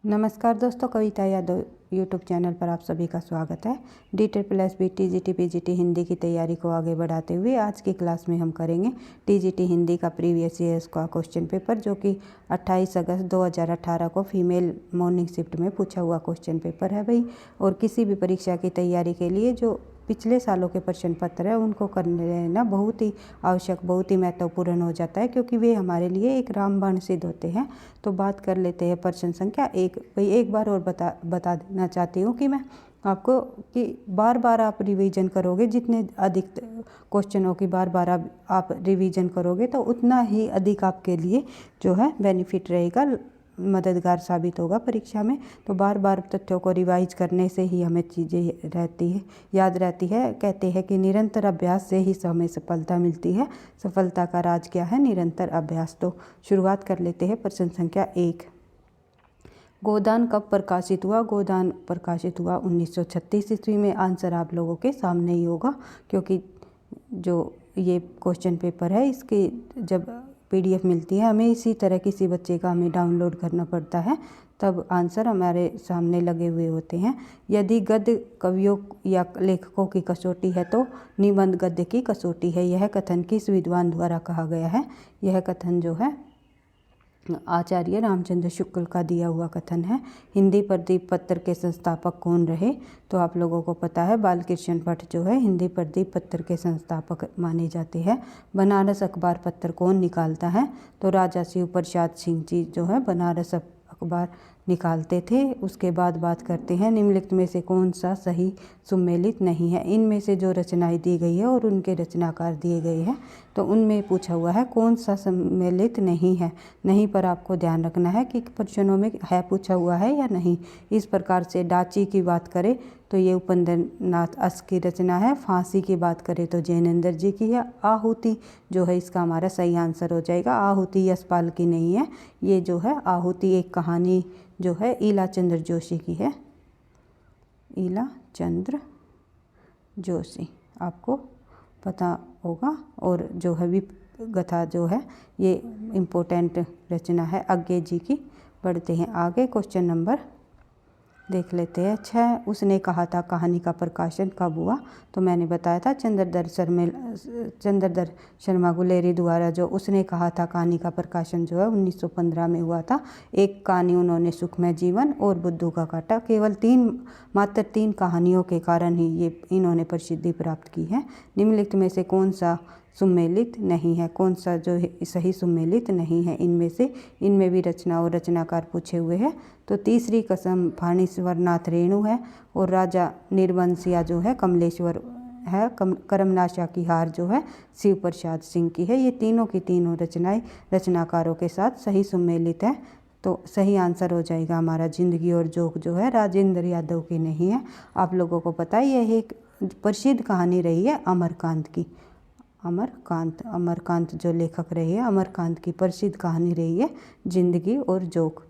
नमस्कार दोस्तों, कविता Yadav YouTube channel पर आप सभी का स्वागत है। DSSB TGT PGT हिंदी की तैयारी को आगे बढ़ाते हुए आज की क्लास में हम करेंगे TGT हिंदी का प्रीवियस ईयर्स का क्वेश्चन पेपर, जो कि 28 अगस्त 2018 को फीमेल मॉर्निंग शिफ्ट में पूछा हुआ क्वेश्चन पेपर है भाई। और किसी भी परीक्षा की तैयारी के लिए जो पिछले सालों के प्रश्न पत्र है उनको करने लेना बहुत ही आवश्यक, बहुत ही महत्वपूर्ण हो जाता है, क्योंकि वे हमारे लिए एक रामबाण सिद्ध होते हैं। तो बात कर लेते हैं प्रश्न संख्या 1। भाई एक बार और बता देना चाहती हूँ कि मैं आपको कि बार बार आप रिवीजन करोगे, जितने अधिक क्वेश्चनों की बार बार आप रिवीजन करोगे तो उतना ही अधिक आपके लिए जो है बेनिफिट रहेगा, मददगार साबित होगा परीक्षा में। तो बार बार तथ्यों को रिवाइज करने से ही हमें चीज़ें याद रहती है। कहते हैं कि निरंतर अभ्यास से ही हमें सफलता मिलती है। सफलता का राज क्या है? निरंतर अभ्यास। तो शुरुआत कर लेते हैं प्रश्न संख्या 1। गोदान कब प्रकाशित हुआ? गोदान प्रकाशित हुआ 1936 ईस्वी में। आंसर आप लोगों के सामने ही होगा, क्योंकि जो ये क्वेश्चन पेपर है इसकी जब PDF मिलती है हमें, इसी तरह किसी बच्चे का हमें डाउनलोड करना पड़ता है, तब आंसर हमारे सामने लगे हुए होते हैं। यदि गद्य कवियों या लेखकों की कसौटी है तो निबंध गद्य की कसौटी है। यह कथन किस विद्वान द्वारा कहा गया है? यह कथन जो है आचार्य रामचंद्र शुक्ल का दिया हुआ कथन है। हिंदी प्रदीप पत्र के संस्थापक कौन रहे? तो आप लोगों को पता है, बालकृष्ण भट्ट जो है हिंदी प्रदीप पत्र के संस्थापक माने जाते हैं। बनारस अखबार पत्र कौन निकालता है? तो राजा शिव प्रसाद सिंह जी जो है बनारस अखबार निकालते थे। उसके बाद बात करते हैं निम्नलिखित में से कौन सा सही सुमेलित नहीं है। इनमें से जो रचनाएं दी गई है और उनके रचनाकार दिए गए हैं, तो उनमें पूछा हुआ है कौन सा सम्मिलित नहीं है। नहीं पर आपको ध्यान रखना है कि प्रश्नों में है पूछा हुआ है या नहीं। इस प्रकार से डाची की बात करें तो ये उपेंद्रनाथ अस की रचना है। फांसी की बात करें तो जैनेन्द्र जी की है। आहुति जो है इसका हमारा सही आंसर हो जाएगा। आहुति यशपाल की नहीं है। ये जो है आहुति एक कहानी जो है ईला चंद्र जोशी की है। ईला चंद्र जोशी आपको पता होगा। और जो है विपगथा जो है ये इम्पोर्टेंट रचना है अज्ञे जी की। बढ़ते हैं आगे, क्वेश्चन नंबर देख लेते हैं 6। उसने कहा था कहानी का प्रकाशन कब हुआ? तो मैंने बताया था चंद्रधर शर्मा गुलेरी द्वारा जो उसने कहा था कहानी का प्रकाशन जो है 1915 में हुआ था। एक कहानी उन्होंने सुखमय जीवन और बुद्धू का कांटा, केवल मात्र 3 कहानियों के कारण ही ये इन्होंने प्रसिद्धि प्राप्त की है। निम्नलिखित में से कौन सा सुमेलित नहीं है? कौन सा जो सही सुमेलित नहीं है इनमें से? इनमें भी रचना और रचनाकार पूछे हुए हैं। तो तीसरी कसम फाणीश्वर नाथ रेणु है। और राजा निर्वंशिया जो है कमलेश्वर है। करमनाशा की हार जो है शिव प्रसाद सिंह की है। ये तीनों की तीनों रचनाएं रचनाकारों के साथ सही सुमेलित है। तो सही आंसर हो जाएगा हमारा जिंदगी और जोक जो है राजेंद्र यादव की नहीं है। आप लोगों को पता है यह एक प्रसिद्ध कहानी रही है अमरकांत की। अमरकांत जो लेखक रहे हैं, अमरकांत की प्रसिद्ध कहानी रही है जिंदगी और जोक।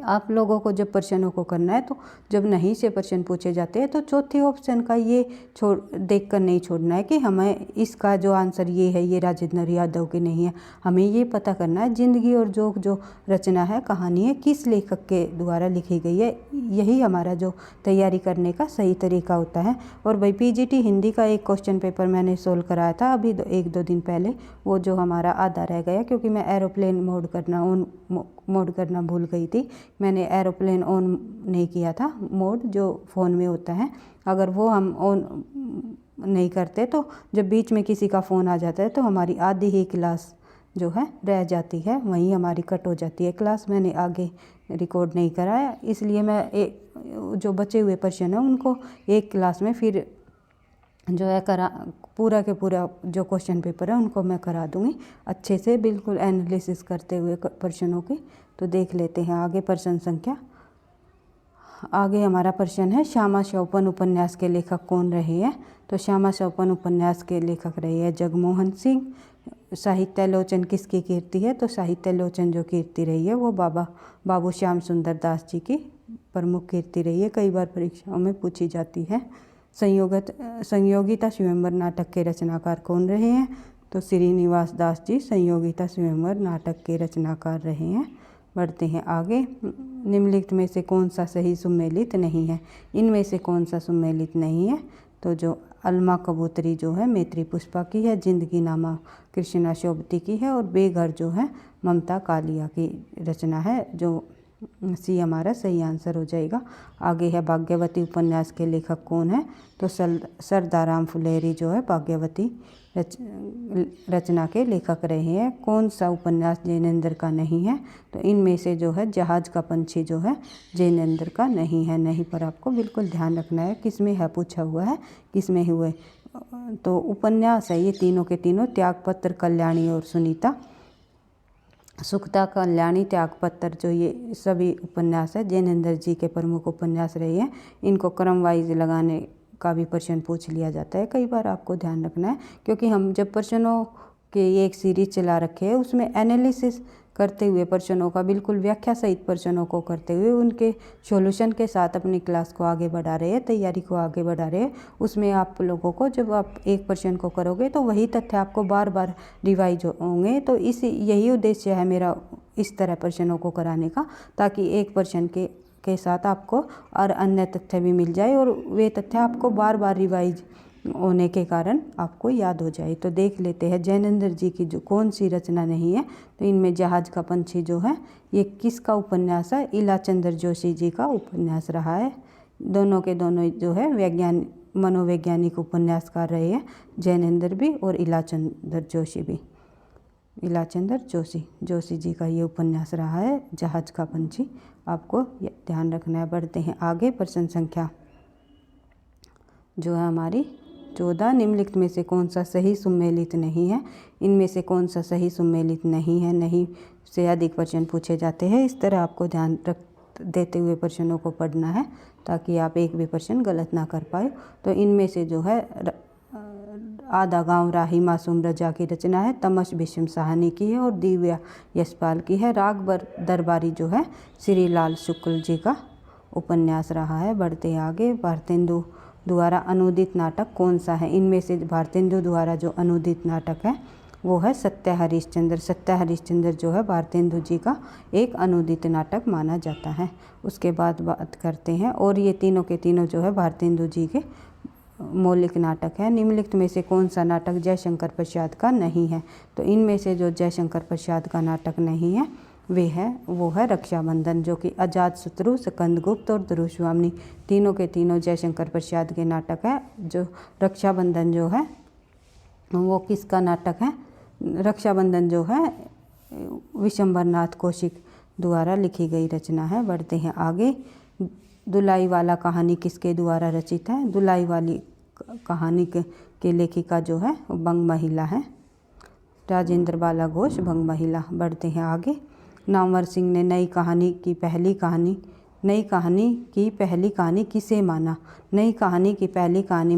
आप लोगों को जब प्रश्नों को करना है तो जब नहीं से प्रश्न पूछे जाते हैं तो चौथे ऑप्शन का ये देखकर नहीं छोड़ना है कि हमें इसका जो आंसर ये है ये राजेंद्र यादव की नहीं है। हमें ये पता करना है जिंदगी और जोक जो रचना है, कहानी है, किस लेखक के द्वारा लिखी गई है। यही हमारा जो तैयारी करने का सही तरीका होता है। और भाई PGT हिंदी का एक क्वेश्चन पेपर मैंने सोल्व कराया था अभी 1-2 दिन पहले। वो जो हमारा आधा रह गया क्योंकि मैं एरोप्लेन मोड करना भूल गई थी। मैंने एरोप्लेन ऑन नहीं किया था, मोड जो फ़ोन में होता है। अगर वो हम ऑन नहीं करते तो जब बीच में किसी का फ़ोन आ जाता है तो हमारी आधी ही क्लास जो है रह जाती है, वहीं हमारी कट हो जाती है क्लास। मैंने आगे रिकॉर्ड नहीं कराया, इसलिए मैं जो बचे हुए प्रश्न हैं उनको एक क्लास में फिर जो है पूरा के पूरा जो क्वेश्चन पेपर है उनको मैं करा दूँगी अच्छे से, बिल्कुल एनालिसिस करते हुए प्रश्नों की। तो देख लेते हैं आगे प्रश्न संख्या। आगे हमारा प्रश्न है श्यामा चौपन उपन्यास के लेखक कौन रहे हैं? तो श्यामा चौपन उपन्यास के लेखक रहे हैं जगमोहन सिंह। साहित्यालोचन किसकी कीर्ति है? तो साहित्यालोचन जो कीर्ति रही है वो बाबू श्याम सुंदर दास जी की प्रमुख कीर्ति रही है, कई बार परीक्षाओं में पूछी जाती है। संयोगिता स्वयंवर नाटक के रचनाकार कौन रहे हैं? तो श्रीनिवास दास जी संयोगिता स्वयंवर नाटक के रचनाकार रहे हैं। बढ़ते हैं आगे। निम्नलिखित में से कौन सा सही सुमेलित नहीं है। इनमें से कौन सा सुमेलित नहीं है? तो जो अलमा कबूतरी जो है मैत्री पुष्पा की है, जिंदगी नामा कृष्णा शोभती की है और बेघर जो है ममता कालिया की रचना है। जो सी हमारा सही आंसर हो जाएगा। आगे है भाग्यवती उपन्यास के लेखक कौन है? तो सरदाराम फुलेरी जो है भाग्यवती रचना के लेखक रहे हैं। कौन सा उपन्यास जैनेंद्र का नहीं है? तो इनमें से जो है जहाज का पंछी जो है जैनेंद्र का नहीं है। नहीं पर आपको बिल्कुल ध्यान रखना है किसमें है पूछा हुआ है, किसमें हुए। तो उपन्यास है ये तीनों के तीनों, त्यागपत्र, कल्याणी और सुनीता। सुखता, कल्याणी, त्यागपत्र जो ये सभी उपन्यास है जैनेंद्र जी के प्रमुख उपन्यास रहे हैं। इनको क्रम वाइज लगाने का भी प्रश्न पूछ लिया जाता है कई बार, आपको ध्यान रखना है। क्योंकि हम जब प्रश्नों के ये एक सीरीज चला रखे हैं उसमें एनालिसिस करते हुए प्रश्नों का, बिल्कुल व्याख्या सहित प्रश्नों को करते हुए उनके सॉल्यूशन के साथ अपनी क्लास को आगे बढ़ा रहे हैं, तैयारी को आगे बढ़ा रहे हैं। उसमें आप लोगों को जब आप एक प्रश्न को करोगे तो वही तथ्य आपको बार बार रिवाइज होंगे। तो यही उद्देश्य है मेरा इस तरह प्रश्नों को कराने का, ताकि एक प्रश्न के साथ आपको और अन्य तथ्य भी मिल जाए और वे तथ्य आपको बार बार रिवाइज होने के कारण आपको याद हो जाए। तो देख लेते हैं जैनेंद्र जी की जो कौन सी रचना नहीं है। तो इनमें जहाज का पंछी जो है ये किसका उपन्यास है? इलाचंद्र जोशी जी का उपन्यास रहा है। दोनों के दोनों जो है मनोवैज्ञानिक उपन्यासकार रहे हैं, जैनेंद्र भी और इलाचंद्र जोशी भी। इलाचंद्र जोशी जी का ये उपन्यास रहा है जहाज का पंछी, आपको ध्यान रखना है। बढ़ते हैं आगे। प्रश्न संख्या जो है हमारी 14, निम्नलिखित में से कौन सा सही सुमेलित नहीं है? इनमें से कौन सा सही सुमेलित नहीं है? नहीं से अधिक प्रश्न पूछे जाते हैं। इस तरह आपको ध्यान रख देते हुए प्रश्नों को पढ़ना है ताकि आप एक भी प्रश्न गलत ना कर पाए। तो इनमें से जो है आधा गांव राही मासूम रजा की रचना है, तमस भीष्म साहनी की है और दिव्या यशपाल की है। राग दरबारी जो है श्री लाल शुक्ल जी का उपन्यास रहा है। बढ़ते आगे। भारतेंदु द्वारा अनुदित नाटक कौन सा है? इनमें से भारतेंदु द्वारा जो अनुदित नाटक है वो है सत्य हरिश्चंद्र। सत्य हरिश्चंद्र जो है भारतेंदु जी का एक अनुदित नाटक माना जाता है। उसके बाद बात करते हैं, और ये तीनों के तीनों जो है भारतेंदु जी के मौलिक नाटक है। निम्नलिखित में से कौन सा नाटक जयशंकर प्रसाद का नहीं है? तो इनमें से जो जयशंकर प्रसाद का नाटक नहीं है वो है रक्षाबंधन, जो कि अजातशत्रु, स्कंदगुप्त और ध्रुवस्वामिनी तीनों के तीनों जयशंकर प्रसाद के नाटक है। जो रक्षाबंधन जो है वो किसका नाटक है? रक्षाबंधन जो है विशंबरनाथ कौशिक द्वारा लिखी गई रचना है। बढ़ते हैं आगे। दुलाई वाला कहानी किसके द्वारा रचित है? दुलाई वाली कहानी के लेखिका जो है बंग महिला है, राजेंद्र बाला घोष बंग महिला। बढ़ते हैं आगे। नामवर सिंह ने नई कहानी की पहली कहानी किसे माना? नई कहानी की पहली कहानी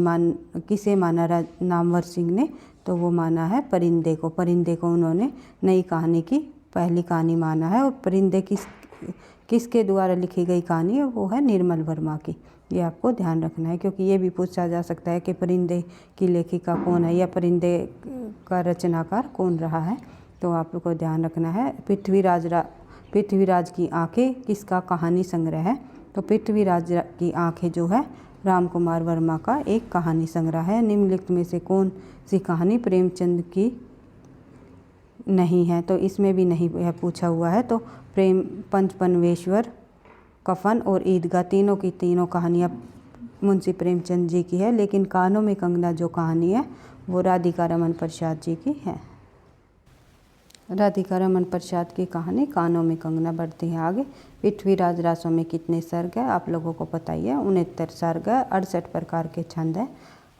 किसे माना नामवर सिंह ने? तो वो माना है परिंदे को। परिंदे को उन्होंने नई कहानी की पहली कहानी माना है। और परिंदे किसके द्वारा लिखी गई कहानी है? वो है निर्मल वर्मा की। ये आपको ध्यान रखना है, क्योंकि ये भी पूछा जा सकता है कि परिंदे की लेखिका कौन है या परिंदे का रचनाकार कौन रहा है। तो आपको ध्यान रखना है। पृथ्वीराज की आंखें किसका कहानी संग्रह है? तो पृथ्वीराज की आंखें जो है राम कुमार वर्मा का एक कहानी संग्रह है। निम्नलिखित में से कौन सी कहानी प्रेमचंद की नहीं है? तो इसमें भी नहीं है पूछा हुआ है। तो पंचपनवेश्वर, कफन और ईदगाह तीनों की तीनों कहानियाँ मुंशी प्रेमचंद जी की है, लेकिन कानों में कंगना जो कहानी है वो राधिका रमन प्रसाद जी की है। राधिका रमन प्रसाद की कहानी कानों में कंगना। बढ़ती है आगे। पृथ्वीराज रासों में कितने सर्ग है? आप लोगों को पता ही है, 69 सर्ग है, 68 प्रकार के छंद है।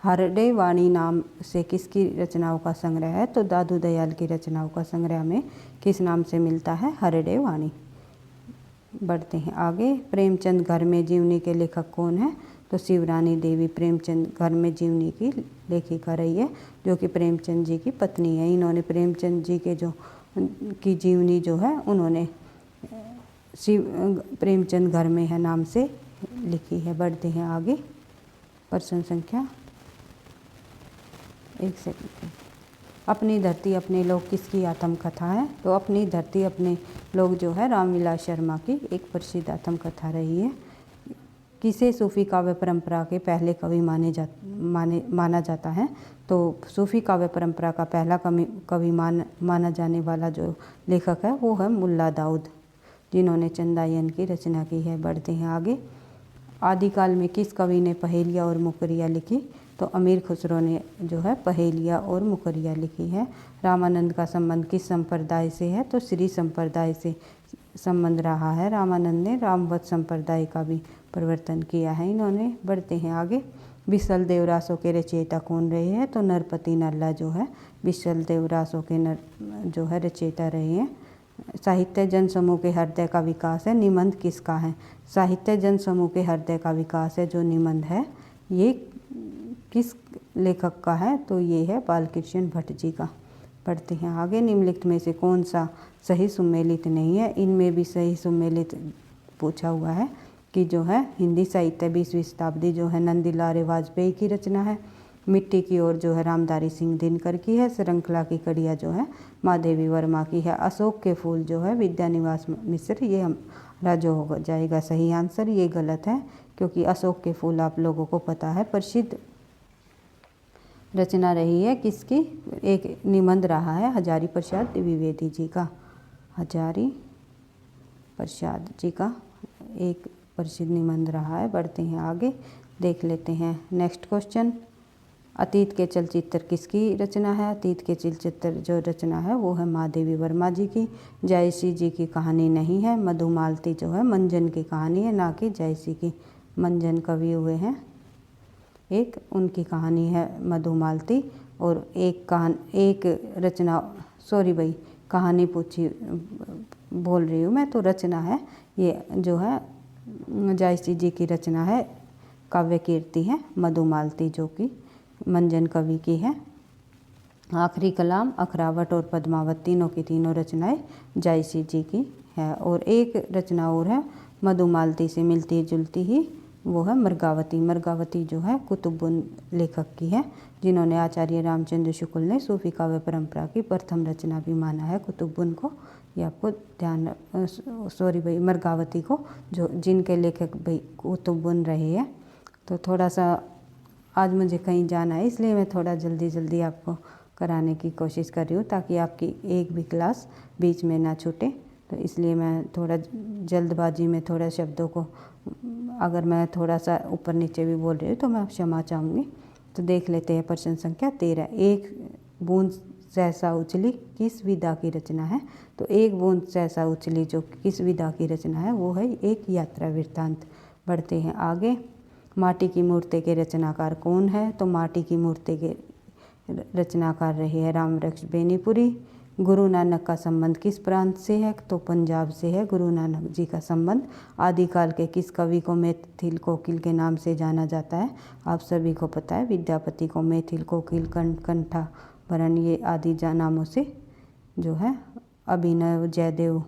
हरडे वाणी नाम से किसकी रचनाओं का संग्रह है? तो दादू दयाल की रचनाओं का संग्रह में किस नाम से मिलता है? हरडे वाणी। बढ़ते हैं आगे। प्रेमचंद घर में जीवनी के लेखक कौन है? तो शिवरानी देवी प्रेमचंद घर में जीवनी की लेखिका रही है, जो कि प्रेमचंद जी की पत्नी है। इन्होंने प्रेमचंद जी के की जीवनी जो है उन्होंने प्रेमचंद घर में है नाम से लिखी है। बढ़ते हैं आगे। प्रश्न संख्या 1 सेकंड। अपनी धरती अपने लोग किसकी आत्मकथा है? तो अपनी धरती अपने लोग जो है रामविलास शर्मा की एक प्रसिद्ध आत्मकथा रही है। किसे सूफी काव्य परंपरा के पहले कवि माना जाता है? तो सूफी काव्य परंपरा का पहला कवि माना जाने वाला जो लेखक है वो है मुल्ला दाऊद, जिन्होंने चंदायन की रचना की है। बढ़ते हैं आगे। आदिकाल में किस कवि ने पहेलियाँ और मुकरियाँ लिखी? तो अमीर खुसरो ने जो है पहेलियाँ और मुकरियाँ लिखी है। रामानंद का संबंध किस संप्रदाय से है? तो श्री संप्रदाय से संबंध रहा है। रामानंद ने रामवत संप्रदाय का भी प्रवर्तन किया है इन्होंने। बढ़ते हैं आगे। विसल देवरासों के रचयिता कौन रहे हैं? तो नरपति नल्ला जो है विसल देवरासों के जो है रचयिता रहे हैं। साहित्य जन समूह के हृदय का विकास है, निबंध किसका है? साहित्य जन समूह के हृदय का विकास है जो निबंध है ये किस लेखक का है? तो ये है बालकृष्ण भट्ट जी का। पढ़ते हैं आगे। निम्नलिखित में से कौन सा सही सुमेलित नहीं है? इनमें भी सही सुमेलित पूछा हुआ है कि जो है हिंदी साहित्य 20वीं शताब्दी जो है नंदीलाल वाजपेयी की रचना है। मिट्टी की ओर जो है रामधारी सिंह दिनकर की है। श्रृंखला की कड़िया जो है महादेवी वर्मा की है। अशोक के फूल जो है विद्यानिवास मिश्र, ये हमारा जो हो जाएगा सही आंसर। ये गलत है क्योंकि अशोक के फूल आप लोगों को पता है प्रसिद्ध रचना रही है किसकी? एक निबंध रहा है हजारी प्रसाद द्विवेदी जी का। हजारी प्रसाद जी का एक प्रसिद्ध निबंध रहा है। बढ़ते हैं आगे, देख लेते हैं नेक्स्ट क्वेश्चन। अतीत के चलचित्र किसकी रचना है? अतीत के चलचित्र जो रचना है वो है महादेवी वर्मा जी की। जयसी जी की कहानी नहीं है। मधुमालती जो है मंजन की कहानी है, ना कि जयसी की। मंजन कवि हुए हैं एक, उनकी कहानी है मधुमालती। और एक रचना, सॉरी भाई कहानी पूछी बोल रही हूँ मैं, तो रचना है ये जो है जयसी जी की रचना है, काव्य कीर्ति है मधुमालती जो कि मंजन कवि की है। आखिरी कलाम, अखरावट और पद्मावत तीनों की तीनों रचनाएं जयसी जी की है। और एक रचना और है मधुमालती से मिलती जुलती ही, वो है मृगावती। मृगावती जो है कुतुबुन लेखक की है, जिन्होंने आचार्य रामचंद्र शुक्ल ने सूफी काव्य परंपरा की प्रथम रचना भी माना है कुतुबुन को। ये आपको ध्यान, सॉरी भाई मृगावती को, जो जिनके लेखक भाई कुतुबुन रहे हैं। तो थोड़ा सा आज मुझे कहीं जाना है, इसलिए मैं थोड़ा जल्दी आपको कराने की कोशिश कर रही हूँ ताकि आपकी एक भी क्लास बीच में ना छूटे। तो इसलिए मैं थोड़ा जल्दबाजी में थोड़ा शब्दों को, अगर मैं थोड़ा सा ऊपर नीचे भी बोल रही हूँ तो मैं क्षमा चाहूँगी। तो देख लेते हैं प्रश्न संख्या 13। एक बूंद सहसा उछली किस विधा की रचना है? तो एक बूंद सहसा उछली जो किस विधा की रचना है वो है एक यात्रा वृत्तांत। बढ़ते हैं आगे। माटी की मूर्ति के रचनाकार कौन है? तो माटी की मूर्ति के रचनाकार रहे हैं रामवृक्ष बेनीपुरी। गुरु नानक का संबंध किस प्रांत से है? तो पंजाब से है गुरु नानक जी का संबंध। आदिकाल के किस कवि को मैथिल कोकिल के नाम से जाना जाता है? आप सभी को पता है विद्यापति को मैथिल कोकिल, कंठाभरण, ये आदि नामों से जो है अभिनव, जयदेव।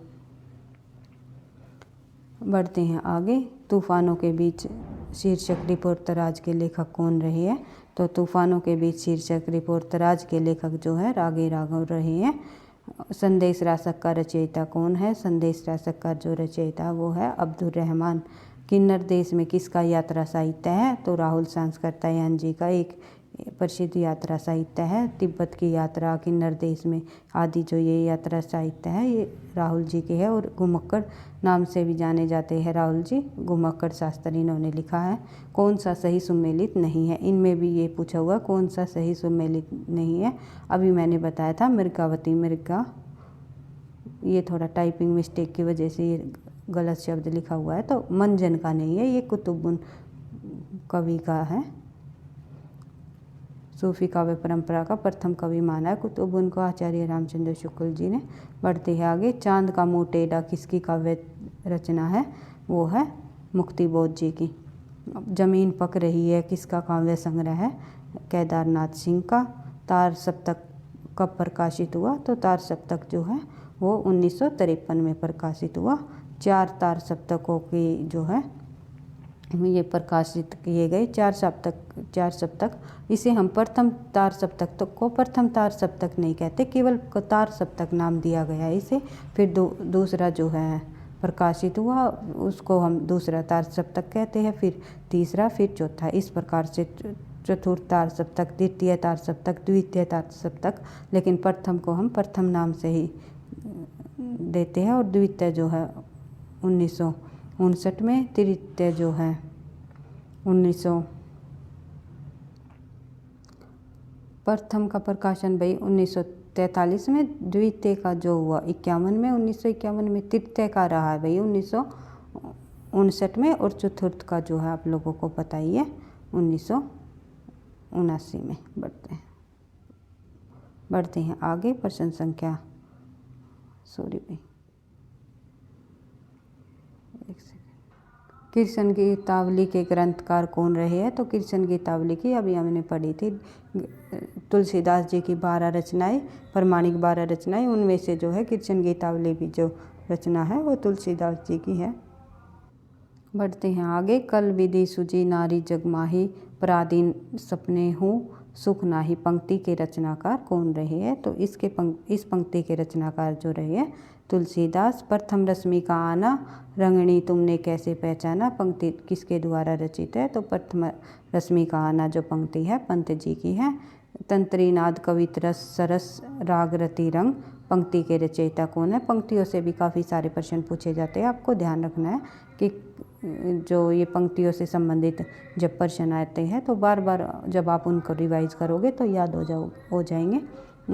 बढ़ते हैं आगे। तूफानों के बीच शीर्षक रिपोर्टराज के लेखक कौन रहे हैं? तो तूफानों के बीच शीर्षक रिपोर्टराज के लेखक जो है रागे राघव रहे हैं। संदेश रासक का रचयिता कौन है? संदेश रासक का जो रचयिता वो है अब्दुल रहमान। किन्नर देश में किसका यात्रा साहित्य है? तो राहुल सांस्कृत्यायन जी का एक प्रसिद्ध यात्रा साहित्य है। तिब्बत की यात्रा, किन्नर देश में आदि जो ये यात्रा साहित्य है ये राहुल जी के है। और घुमक्कड़ नाम से भी जाने जाते हैं राहुल जी, घुमक्कड़ शास्त्री इन्होंने लिखा है। कौन सा सही सुमेलित नहीं है? इनमें भी ये पूछा हुआ कौन सा सही सुमेलित नहीं है। अभी मैंने बताया था मृगावती, मृगा, ये थोड़ा टाइपिंग मिस्टेक की वजह से ये गलत शब्द लिखा हुआ है, तो मंजन का नहीं है, ये कुतुबुन कवि का है। सूफी काव्य परंपरा का प्रथम कवि माना है कुतुबुन को आचार्य रामचंद्र शुक्ल जी ने। बढ़ते हैं आगे। चांद का मुँह टेढ़ा किसकी काव्य रचना है? वो है मुक्तिबोध जी की। जमीन पक रही है किसका काव्य संग्रह है? केदारनाथ सिंह का। तार सप्तक कब प्रकाशित हुआ? तो तार सप्तक जो है वो 1953 में प्रकाशित हुआ। 4 तार सप्तकों की जो है ये प्रकाशित किए गए 4 सप्तक। इसे हम प्रथम तार सप्तक को प्रथम तार सप्तक नहीं कहते, केवल तार सप्तक नाम दिया गया है इसे। फिर दूसरा जो है प्रकाशित हुआ उसको हम दूसरा तार सप्तक कहते हैं, फिर तीसरा, फिर चौथा। इस प्रकार से चतुर्थ तार सप्तक, द्वितीय तार सप्तक, द्वितीय तार सप्तक। लेकिन प्रथम को हम प्रथम नाम से ही देते हैं और द्वितीय जो है 1959 में, तृतीय जो है 1900, प्रथम का प्रकाशन भाई 1943 में, द्वितीय का जो हुआ 51 में, 1951 में, तृतीय का रहा है भाई 1959 में, और चतुर्थ का जो है आप लोगों को पता ही है 1979 में। बढ़ते हैं आगे। प्रश्न संख्या कृष्ण गीतावली के ग्रंथकार कौन रहे हैं? तो कृष्ण गीतावली की अभी हमने पढ़ी थी। तुलसीदास जी की 12 रचनाएं, प्रमाणिक 12 रचनाएं, उनमें से जो है कृष्ण गीतावली भी जो रचना है वो तुलसीदास जी की है। बढ़ते हैं आगे। कल विधि सुजी नारी जगमाही, पराधीन सपने हूँ सुख नाही, पंक्ति के रचनाकार कौन रहे हैं? तो इस पंक्ति के रचनाकार जो रहे हैं तुलसीदास। प्रथम रश्मि का आना, रंगणी तुमने कैसे पहचाना, पंक्ति किसके द्वारा रचित है? तो प्रथम रश्मि का आना जो पंक्ति है पंत जी की है। तंत्रीनाद कवित रस सरस राग रति रंग, पंक्ति के रचयिता कौन है? पंक्तियों से भी काफ़ी सारे प्रश्न पूछे जाते हैं, आपको ध्यान रखना है कि जो ये पंक्तियों से संबंधित जब प्रश्न आते हैं तो बार बार जब आप उनको रिवाइज करोगे तो याद हो जाएंगे।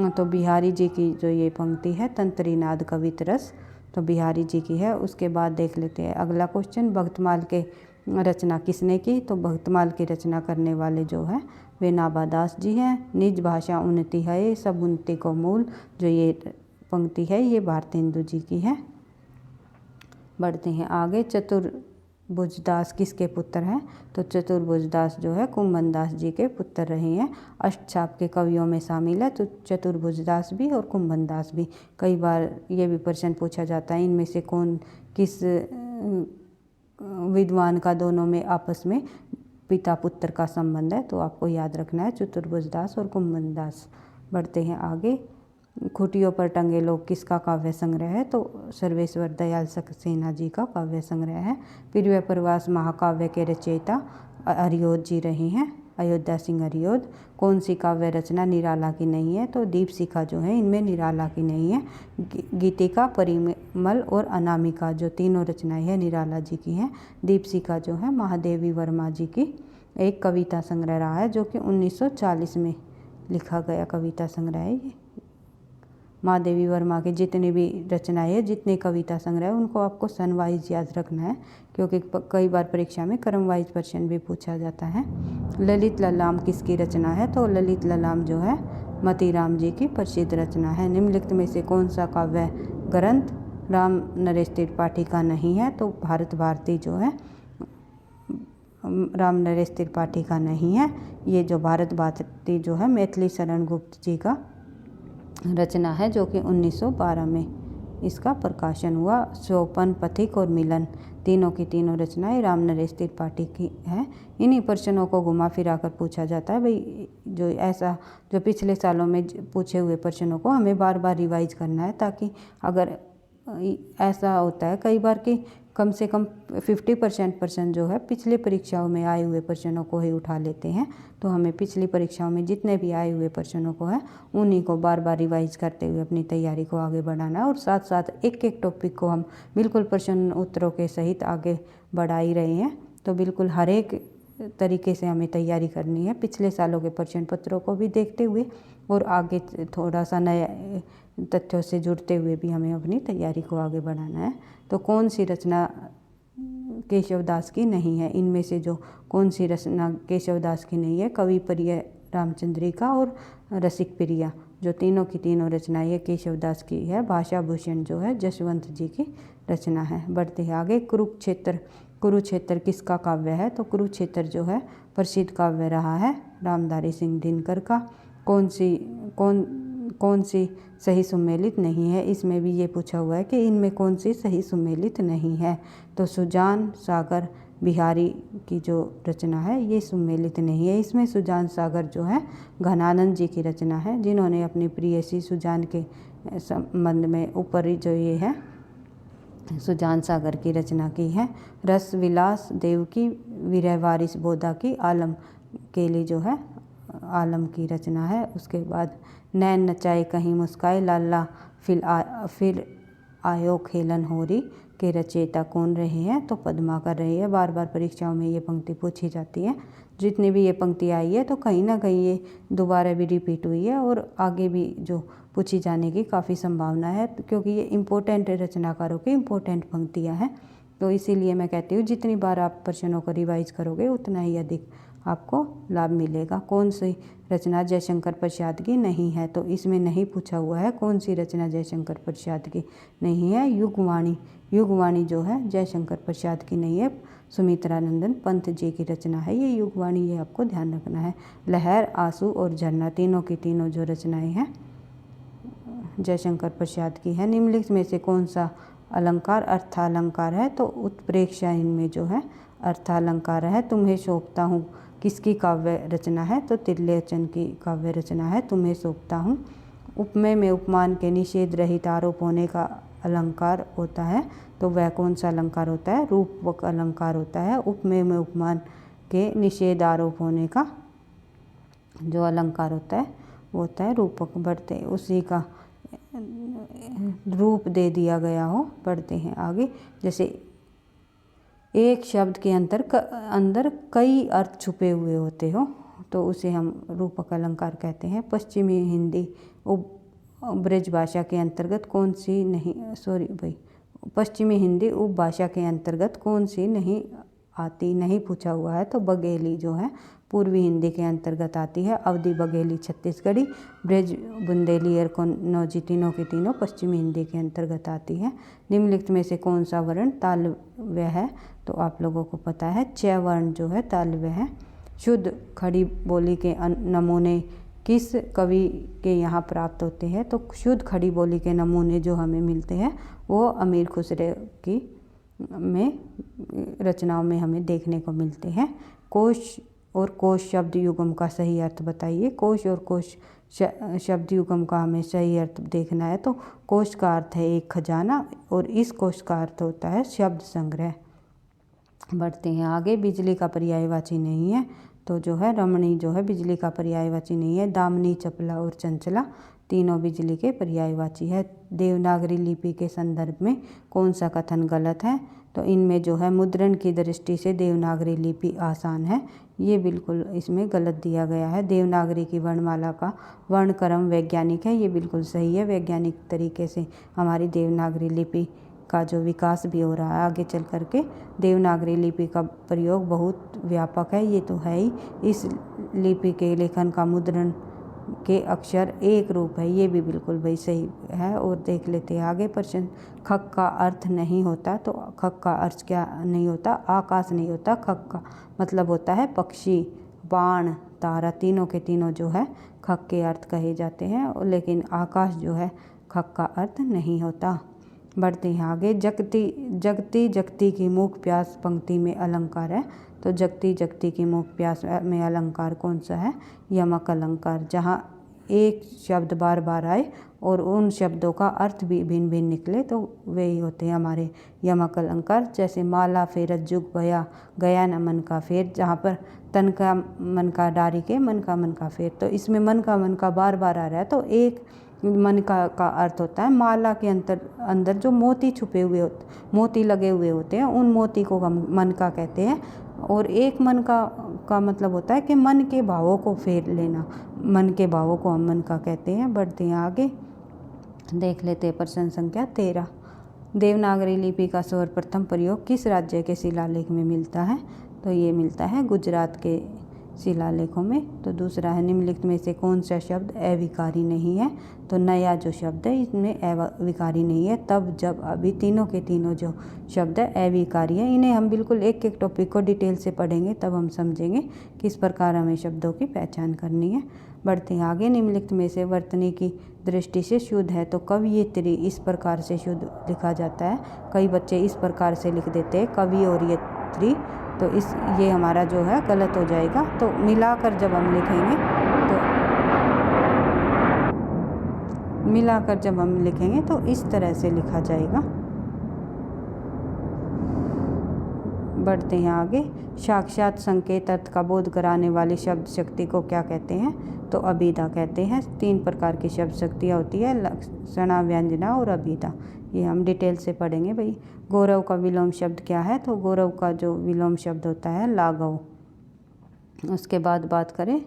तो बिहारी जी की जो ये पंक्ति है तंत्रीनाद कवित रस, तो बिहारी जी की है। उसके बाद देख लेते हैं अगला क्वेश्चन, भक्तमाल के रचना किसने की? तो भक्तमाल की रचना करने वाले जो है वे नाभादास जी हैं। निज भाषा उन्नति है सब उन्नति को मूल, जो ये पंक्ति है ये भारतेंदु जी की है। बढ़ते हैं आगे। चतुर्भुजदास किसके पुत्र हैं? तो चतुर्भुजदास जो है कुंभनदास जी के पुत्र रहे हैं। अष्टछाप के कवियों में शामिल है तो चतुर्भुजदास भी और कुंभनदास भी। कई बार ये भी प्रश्न पूछा जाता है इनमें से कौन किस विद्वान का दोनों में आपस में पिता पुत्र का संबंध है, तो आपको याद रखना है चतुर्भुजदास और कुंभनदास। बढ़ते हैं आगे। खूंटियों पर टंगे लोग किसका काव्य संग्रह है? तो सर्वेश्वर दयाल सक्सेना जी का काव्य संग्रह है। प्रिय प्रवास महाकाव्य के रचयिता अरियोध जी रहे हैं, अयोध्या सिंह अरियोध। कौन सी काव्य रचना निराला की नहीं है? तो दीपशिखा जो है इनमें निराला की नहीं है। गीतिका, परिमल और अनामिका जो तीनों रचनाएं हैं निराला जी की हैं। दीपशिखा जो है महादेवी वर्मा जी की एक कविता संग्रह रहा है जो कि 1940 में लिखा गया कविता संग्रह है ये। महादेवी वर्मा के जितने भी रचनाएं हैं, जितने कविता संग्रह है, उनको आपको सन वाइज याद रखना है क्योंकि कई बार परीक्षा में क्रम वाइज प्रश्न भी पूछा जाता है। ललित ललाम किसकी रचना है? तो ललित ललाम जो है मतीराम जी की प्रसिद्ध रचना है। निम्नलिखित में से कौन सा काव्य ग्रंथ राम नरेश त्रिपाठी का नहीं है? तो भारत भारती जो है राम नरेश त्रिपाठी का नहीं है। ये जो भारत भारती जो है मैथिली शरण गुप्त जी का रचना है जो कि 1912 में इसका प्रकाशन हुआ। सोपन, पथिक और मिलन तीनों की तीनों रचनाएं राम नरेश त्रिपाठी की है। इन्हीं प्रश्नों को घुमा फिरा कर पूछा जाता है भाई, जो पिछले सालों में पूछे हुए प्रश्नों को हमें बार बार रिवाइज करना है, ताकि अगर ऐसा होता है कई बार कि कम से कम 50% प्रश्न जो है पिछले परीक्षाओं में आए हुए प्रश्नों को ही उठा लेते हैं, तो हमें पिछली परीक्षाओं में जितने भी आए हुए प्रश्नों को है उन्हीं को बार बार रिवाइज करते हुए अपनी तैयारी को आगे बढ़ाना है। और साथ साथ एक एक टॉपिक को हम बिल्कुल प्रश्न उत्तरों के सहित आगे बढ़ा ही रहे हैं, तो बिल्कुल हर एक तरीके से हमें तैयारी करनी है पिछले सालों के प्रश्न पत्रों को भी देखते हुए और आगे थोड़ा सा नए तथ्यों से जुड़ते हुए भी हमें अपनी तैयारी को आगे बढ़ाना है। तो कौन सी रचना केशवदास की नहीं है? इनमें से जो कौन सी रचना केशवदास की नहीं है? कवि प्रिय रामचंद्रिका और रसिक प्रिया जो तीनों की तीनों रचनाएं केशवदास की है। भाषा भूषण जो है जसवंत जी की रचना है। बढ़ते हैं आगे। कुरुक्षेत्र किसका काव्य है? तो कुरुक्षेत्र जो है प्रसिद्ध काव्य रहा है रामधारी सिंह दिनकर का। कौन कौन सी सही सुमेलित नहीं है। इसमें भी ये पूछा हुआ है कि इनमें कौन सी सही सुमेलित नहीं है। तो सुजान सागर बिहारी की जो रचना है ये सुमेलित नहीं है। इसमें सुजान सागर जो है घनानंद जी की रचना है, जिन्होंने अपनी प्रेयसी सुजान के संबंध में ऊपरी जो ये है सुजान सागर की रचना की है। रस विलास देवकी विरह वारिस बोधा की आलम के लिए जो है आलम की रचना है। उसके बाद नैन नचाए कहीं मुस्काए लाला फिर आयो खेलन होरी के रचयिता कौन रहे हैं। तो पद्मा कर रही है। बार बार परीक्षाओं में ये पंक्ति पूछी जाती है। जितनी भी ये पंक्ति आई है तो कहीं ना कहीं ये दोबारा भी रिपीट हुई है और आगे भी जो पूछी जाने की काफ़ी संभावना है, क्योंकि ये इम्पोर्टेंट रचनाकारों की इम्पोर्टेंट पंक्तियाँ हैं। तो इसीलिए मैं कहती हूँ जितनी बार आप प्रश्नों को रिवाइज करोगे उतना ही अधिक आपको लाभ मिलेगा। कौन सी रचना जयशंकर प्रसाद की नहीं है, तो इसमें नहीं पूछा हुआ है कौन सी रचना जयशंकर प्रसाद की नहीं है। युगवाणी, युगवाणी जो है जयशंकर प्रसाद की नहीं है, सुमित्रानंदन पंत जी की रचना है ये युगवाणी, ये आपको ध्यान रखना है। लहर, आंसू और झरना तीनों की तीनों जो रचनाएं हैं जयशंकर प्रसाद की है। निम्नलिखित में से कौन सा अलंकार अर्थालंकार है, तो उत्प्रेक्षा इनमें जो है अर्थालंकार है। तुम्हें सौंपता हूँ किसकी काव्य रचना है, तो त्रिलोचन की काव्य रचना है तुम्हें सौंपता हूँ। उपमेय में उपमान के निषेध रहित आरोप होने का अलंकार होता है, तो वह कौन सा अलंकार होता है, रूपक अलंकार होता है। उपमेय में उपमान के निषेध आरोप होने का जो अलंकार होता है वो होता है रूपक। बढ़ते उसी का रूप दे दिया गया हो। पढ़ते हैं आगे। जैसे एक शब्द के अंदर कई अर्थ छुपे हुए होते हो तो उसे हम रूपक अलंकार कहते हैं। पश्चिमी हिंदी ब्रज भाषा के अंतर्गत कौन सी नहीं पश्चिमी हिंदी उपभाषा के अंतर्गत कौन सी नहीं आती, नहीं पूछा हुआ है। तो बघेली जो है पूर्वी हिंदी के अंतर्गत आती है। अवधी बघेली छत्तीसगढ़ी, ब्रज बुंदेली और कन्नौजी तीनों की तीनों पश्चिमी हिंदी के अंतर्गत आती है। निम्नलिखित में से कौन सा वर्ण तालव्य है, तो आप लोगों को पता है च वर्ण जो है तालव्य है। शुद्ध खड़ी बोली के नमूने किस कवि के यहाँ प्राप्त होते हैं, तो शुद्ध खड़ी बोली के नमूने जो हमें मिलते हैं वो अमीर खुसरो की रचनाओं में हमें देखने को मिलते हैं। कोश और कोश शब्द युगम का सही अर्थ बताइए। कोश और कोश शब्द युगम का हमें सही अर्थ देखना है। तो कोश का अर्थ है एक खजाना और इस कोश का अर्थ होता है शब्द संग्रह। बढ़ते हैं आगे। बिजली का पर्यायवाची नहीं है, तो जो है रमणी जो है बिजली का पर्यायवाची नहीं है। दामिनी, चपला और चंचला तीनों बिजली के पर्यायवाची है। देवनागरी लिपि के संदर्भ में कौन सा कथन गलत है, तो इनमें जो है मुद्रण की दृष्टि से देवनागरी लिपि आसान है, ये बिल्कुल इसमें गलत दिया गया है। देवनागरी की वर्णमाला का वर्णक्रम वैज्ञानिक है, ये बिल्कुल सही है। वैज्ञानिक तरीके से हमारी देवनागरी लिपि का जो विकास भी हो रहा है आगे चल करके। देवनागरी लिपि का प्रयोग बहुत व्यापक है, ये तो है ही। इस लिपि के लेखन का मुद्रण के अक्षर एक रूप है, ये भी बिल्कुल भाई सही है। और देख लेते हैं आगे प्रश्न। खक का अर्थ नहीं होता, तो खक का अर्थ क्या नहीं होता, आकाश नहीं होता। खक का मतलब होता है पक्षी, बाण, तारा, तीनों के तीनों जो है खक के अर्थ कहे जाते हैं, लेकिन आकाश जो है खक का अर्थ नहीं होता। बढ़ते हैं आगे। जगती जगती की मूक प्यास पंक्ति में अलंकार है, तो जगती जगती की मूक प्यास में अलंकार कौन सा है, यमक अलंकार। जहाँ एक शब्द बार बार आए और उन शब्दों का अर्थ भी भिन्न भिन्न निकले तो वही होते हैं हमारे यमक अलंकार। जैसे माला फेरत जुग भया गया न मन का फेर, जहाँ पर तन का मन का डारी के मन का फेर, तो इसमें मन का बार बार आ रहा है। तो एक मन का अर्थ होता है माला के अंदर जो मोती छुपे हुए होते, मोती लगे हुए होते हैं, उन मोती को हम मन का कहते हैं। और एक मन का मतलब होता है कि मन के भावों को फेर लेना, मन के भावों को हम मन का कहते हैं। बढ़ते हैं आगे। देख लेते हैं प्रश्न संख्या 13। देवनागरी लिपि का सर्वप्रथम प्रयोग किस राज्य के शिलालेख में मिलता है, तो ये मिलता है गुजरात के शिलालेखों में। तो दूसरा है निम्नलिखित में से कौन सा शब्द अविकारी नहीं है। तो नया जो शब्द है इसमें अविकारी नहीं है, तब जब अभी, तीनों के तीनों जो शब्द है अविकारी है। इन्हें हम बिल्कुल एक एक टॉपिक को डिटेल से पढ़ेंगे, तब हम समझेंगे किस प्रकार हमें शब्दों की पहचान करनी है। बढ़ते हैं आगे। निम्नलिखित में से वर्तनी की दृष्टि से शुद्ध है। तो कवयित्री इस प्रकार से शुद्ध लिखा जाता है। कई बच्चे इस प्रकार से लिख देते हैं कवि और यत्री, तो ये हमारा जो है गलत हो जाएगा। तो मिलाकर जब हम लिखेंगे तो इस तरह से लिखा जाएगा। बढ़ते हैं आगे। साक्षात संकेत अर्थ का बोध कराने वाली शब्द शक्ति को क्या कहते हैं। तो अभिधा कहते हैं। 3 प्रकार की शब्द शक्तियाँ होती है, लक्षणा, व्यंजना और अभिधा। ये हम डिटेल से पढ़ेंगे भाई। गौरव का विलोम शब्द क्या है। तो गौरव का जो विलोम शब्द होता है लाघव। उसके बाद बात करें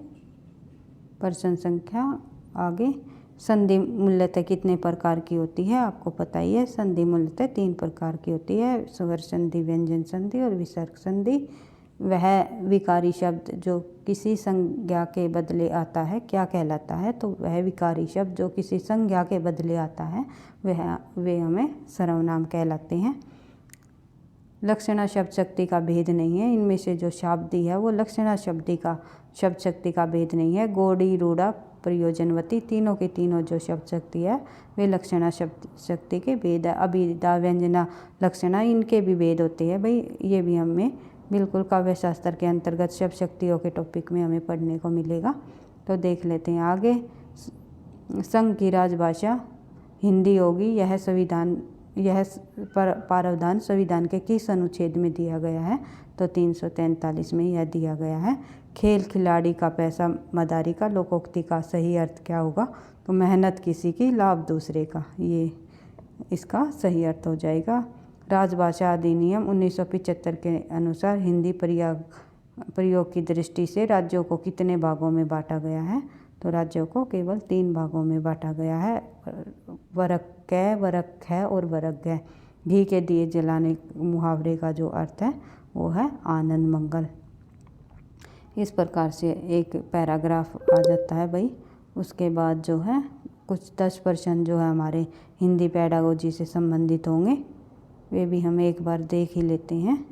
प्रश्न संख्या आगे। संधि मूलतः कितने प्रकार की होती है। आपको पता ही है, संधि मूलतः 3 प्रकार की होती है, स्वर संधि, व्यंजन संधि और विसर्ग संधि। वह विकारी शब्द जो किसी संज्ञा के बदले आता है क्या कहलाता है। तो वह विकारी शब्द जो किसी संज्ञा के बदले आता है वे हमें सर्वनाम कहलाते हैं। लक्षणा शब्द शक्ति का भेद नहीं है। इनमें से जो शाब्दी है वो लक्षणा शब्द शक्ति का भेद नहीं है। गौड़ी, रूढ़ा, प्रयोजनवती, तीनों के तीनों जो शब्द शक्ति है वे लक्षणा शब्द शक्ति के भेद है। अभिधा, व्यंजना, लक्षणा, इनके भी भेद होते हैं भाई। ये भी हमें बिल्कुल काव्य शास्त्र के अंतर्गत शब्द शक्तियों के टॉपिक में हमें पढ़ने को मिलेगा। तो देख लेते हैं आगे। संघ की राजभाषा हिंदी होगी। यह प्रावधान संविधान के किस अनुच्छेद में दिया गया है। तो 343 में यह दिया गया है। खेल खिलाड़ी का, पैसा मदारी का, लोकोक्ति का सही अर्थ क्या होगा। तो मेहनत किसी की, लाभ दूसरे का, ये इसका सही अर्थ हो जाएगा। राजभाषा अधिनियम 1975 के अनुसार हिंदी प्रयोग की दृष्टि से राज्यों को कितने भागों में बांटा गया है। तो राज्यों को केवल 3 भागों में बांटा गया है, वरक्कै, वरक्खै और वरज्ञ। घी के दिए जलाने मुहावरे का जो अर्थ है वो है आनंद मंगल। इस प्रकार से एक पैराग्राफ आ जाता है भाई। उसके बाद जो है कुछ 10% जो है हमारे हिंदी पेडागोजी से संबंधित होंगे, वे भी हम एक बार देख ही लेते हैं।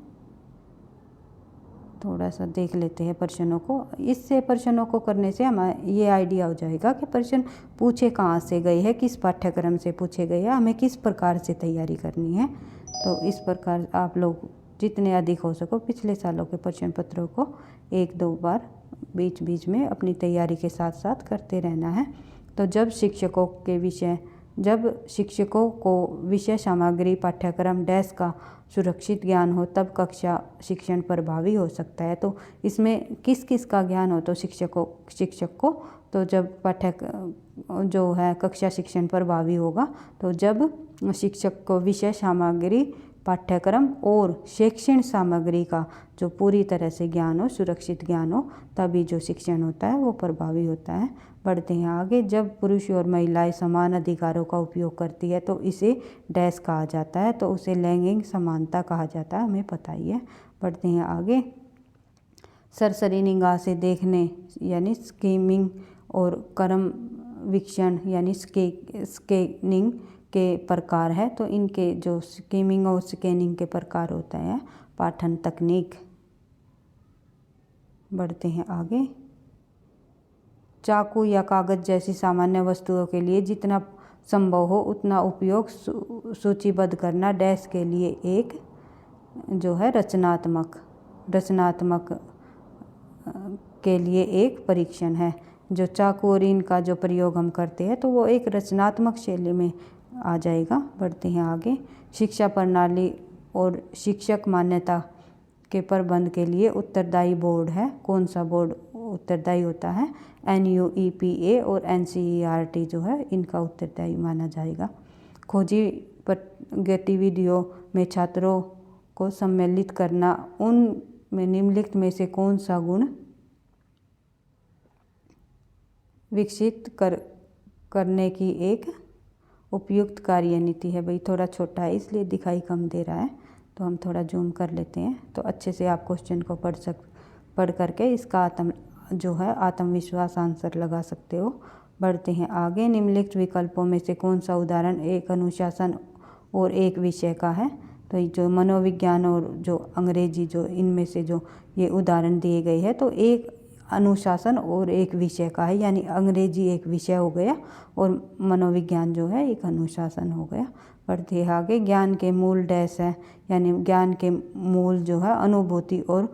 थोड़ा सा देख लेते हैं प्रश्नों को। इससे प्रश्नों को करने से हमें ये आइडिया हो जाएगा कि प्रश्न पूछे कहाँ से गए हैं, किस पाठ्यक्रम से पूछे गए हैं, हमें किस प्रकार से तैयारी करनी है। तो इस प्रकार आप लोग जितने अधिक हो सको पिछले सालों के प्रश्न पत्रों को 1-2 बार बीच बीच में अपनी तैयारी के साथ साथ करते रहना है। तो जब शिक्षकों को विषय सामग्री पाठ्यक्रम डैश का सुरक्षित ज्ञान हो तब कक्षा शिक्षण प्रभावी हो सकता है। तो इसमें किस किस का ज्ञान हो। तो शिक्षक को तो जब जो है कक्षा शिक्षण प्रभावी होगा तो जब शिक्षक को विषय सामग्री पाठ्यक्रम और शैक्षणिक सामग्री का जो पूरी तरह से ज्ञान हो, सुरक्षित ज्ञान हो, तभी जो शिक्षण होता है वो प्रभावी होता है। बढ़ते हैं आगे। जब पुरुष और महिलाएं समान अधिकारों का उपयोग करती है तो इसे डैश कहा जाता है। तो उसे लैंगिक समानता कहा जाता है, हमें पता ही है। बढ़ते हैं आगे। सरसरी निगाह से देखने यानी स्कीमिंग और कर्म वीक्षण यानी स्कैनिंग के प्रकार है। तो इनके जो स्कीमिंग और स्कैनिंग के प्रकार होते हैं पाठन तकनीक। बढ़ते हैं आगे। चाकू या कागज़ जैसी सामान्य वस्तुओं के लिए जितना संभव हो उतना उपयोग सूचीबद्ध करना डैश के लिए एक जो है रचनात्मक के लिए एक परीक्षण है। जो चाकू और इनका जो प्रयोग हम करते हैं तो वो एक रचनात्मक शैली में आ जाएगा। बढ़ते हैं आगे। शिक्षा प्रणाली और शिक्षक मान्यता के प्रबंध के लिए उत्तरदायी बोर्ड है। कौन सा बोर्ड उत्तरदायी होता है। NUEPA और NCERT जो है इनका उत्तरदायी माना जाएगा। खोजी गतिविधियों में छात्रों को सम्मिलित करना, उनमें निम्नलिखित में से कौन सा गुण विकसित करने की एक उपयुक्त कार्यनीति है। भाई थोड़ा छोटा है इसलिए दिखाई कम दे रहा है, तो हम थोड़ा जूम कर लेते हैं तो अच्छे से आप क्वेश्चन को पढ़ करके इसका जो है आत्मविश्वास आंसर लगा सकते हो। बढ़ते हैं आगे। निम्नलिखित विकल्पों में से कौन सा उदाहरण एक अनुशासन और एक विषय का है? तो ये जो मनोविज्ञान और जो अंग्रेजी, जो इनमें से जो ये उदाहरण दिए गए हैं, तो एक अनुशासन और एक विषय का है, यानी अंग्रेजी एक विषय हो गया और मनोविज्ञान जो है एक अनुशासन हो गया। बढ़ते हैं आगे। ज्ञान के मूल डैश है, यानी ज्ञान के मूल जो है अनुभूति और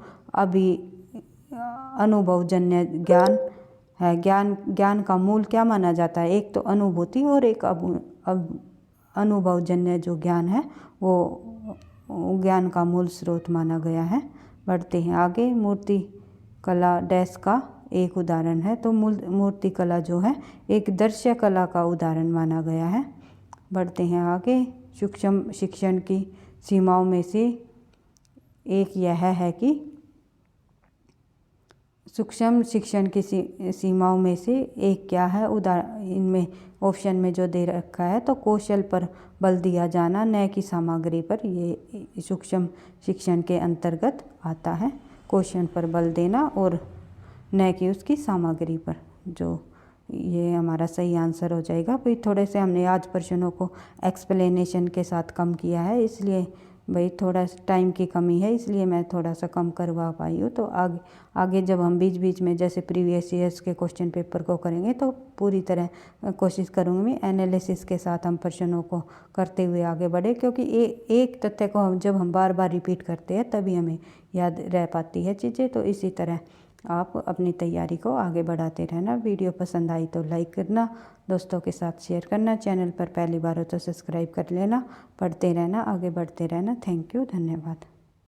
अनुभवजन्य ज्ञान है। ज्ञान का मूल क्या माना जाता है? एक तो अनुभूति और एक अनुभवजन्य जो ज्ञान है वो ज्ञान का मूल स्रोत माना गया है। बढ़ते हैं आगे। मूर्ति कला डैश का एक उदाहरण है, तो मूर्ति कला जो है एक दृश्य कला का उदाहरण माना गया है। बढ़ते हैं आगे। सूक्ष्म शिक्षण की सीमाओं में से एक यह है कि सूक्ष्म शिक्षण की सीमाओं में से एक क्या है? उदाहरण इनमें ऑप्शन में जो दे रखा है, तो कौशल पर बल दिया जाना, न कि सामग्री पर, ये सूक्ष्म शिक्षण के अंतर्गत आता है। कौशल पर बल देना और न कि उसकी सामग्री पर, जो ये हमारा सही आंसर हो जाएगा। फिर थोड़े से हमने आज प्रश्नों को एक्सप्लेनेशन के साथ कम किया है, इसलिए भाई थोड़ा टाइम की कमी है, इसलिए मैं थोड़ा सा कम करवा पाई हूँ। तो आगे जब हम बीच बीच में जैसे प्रीवियस ईयर्स के क्वेश्चन पेपर को करेंगे, तो पूरी तरह कोशिश करूँगी एनालिसिस के साथ हम प्रश्नों को करते हुए आगे बढ़े, क्योंकि एक तथ्य को जब हम बार बार रिपीट करते हैं तभी हमें याद रह पाती है चीज़ें। तो इसी तरह आप अपनी तैयारी को आगे बढ़ाते रहना। वीडियो पसंद आई तो लाइक करना, दोस्तों के साथ शेयर करना, चैनल पर पहली बार हो तो सब्सक्राइब कर लेना। पढ़ते रहना, आगे बढ़ते रहना। थैंक यू, धन्यवाद।